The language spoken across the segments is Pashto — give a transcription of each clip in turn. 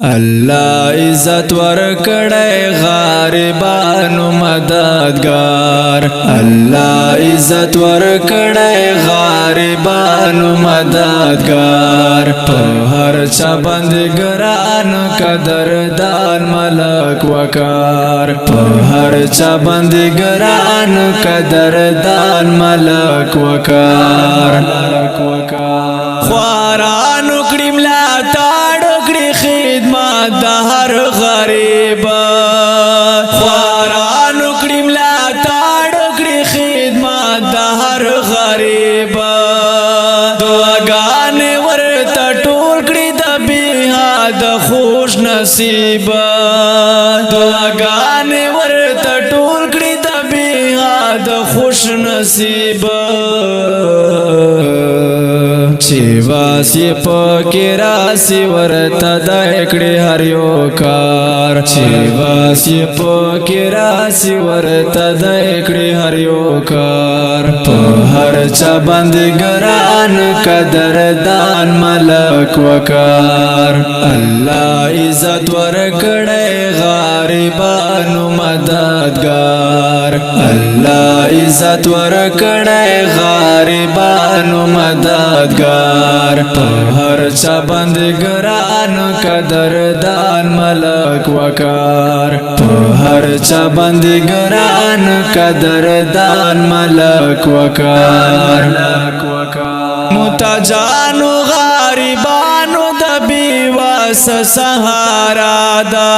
الله عزت ورکړی غریبانو مددگار الله عزت ورکړی غریبانو مددگار په هر چا باندې ګران قدردان ملک وقار په هر چا باندې ګران قدردان ملک وقار خوارانو کړم لا خدمت د هر غریب خوارانو کړم لا تاړ کړی خدمت د هر غریب دعاګانې ورته ټول کړی د بېحد خوش نصیب دعاګانې ورته ټول کړی د بېحد خوش نصیب چې واسی پکې راسي ورته د کړي هر یو کار چې واسی پکې راسي ورته د کړي هر یو کار په هر چا باندې ګران قدردان ملک وقار الله عزت ورکړی غریبانو مددگار الله عزت ورکړی غریبانو مددگار په هر چا باندې ګران قدردان ملک وقار په هر چا باندې ګران قدردان ملک وقار محتاجانو غریبانو د بیواس سهارا دا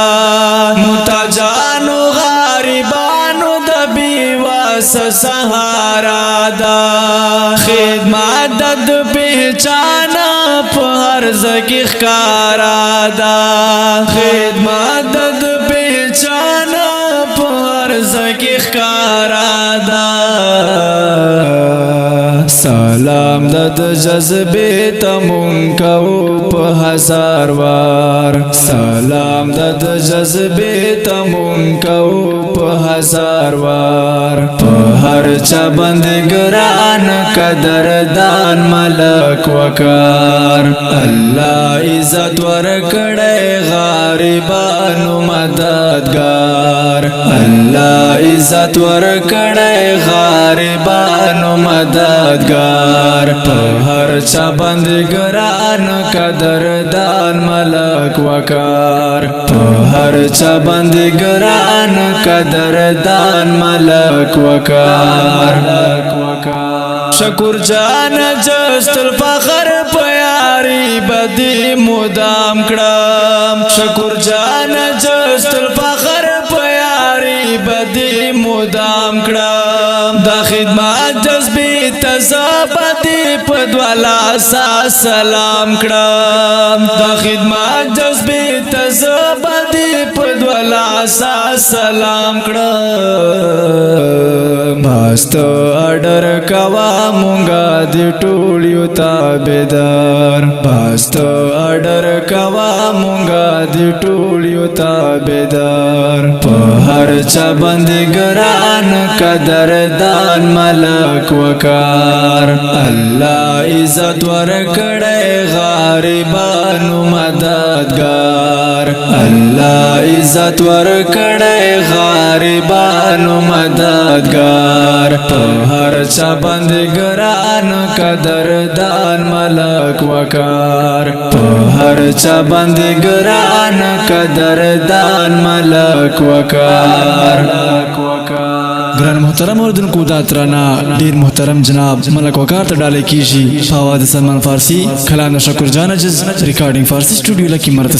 محتاجانو غریبانو د بیواس سهارا دا خدمت د پہچان په هر ځای ښکارا دا خدمت د پہچان په هر ځای ښکارا دا سلام د جذبې تمون کو په هزار وار سلام د جذبې تمون کو په هزار وار په هر چا باندې ګران قدردان ملک وقار الله عزت ورکړی غریبانو مددگار الله عزت ورکړی غریبانو مددگار په هر چا باندې ګران قدردان ملک وقار په هر چا باندې ګران قدردان ملک وقار شکر جان جست الفخر پیاری بدی مدام کړم شکر جان جست الفخر پیاری بدی مدام کړم دا خدمت جذبې تزابدی پدوالا سلام کړم دا خدمت جذبې تزابدی پدوالا سلام کړم ماست اډر کوا مونږه دی ټول یو تابعدار ماست اډر کوا مونږه دی ټول یو تابعدار په هر چا باندې ګران قدردان ملک وقار الله عزت ورکړی غریبانو مددگار الله عزت ورکړی غریبانو مددگار په هر چا باندې ګران قدردان ملک وقار په هر چا باندې ګران قدردان ملک وقار ګران محترم اوردونکو دا ترانه ډیر محترم جناب ملک وقار ته ډالۍ کیږي په आवाज سلمان فارسی کلام شکر جان عجز ریکارډینګ فارسی سټوډیو لکی مرته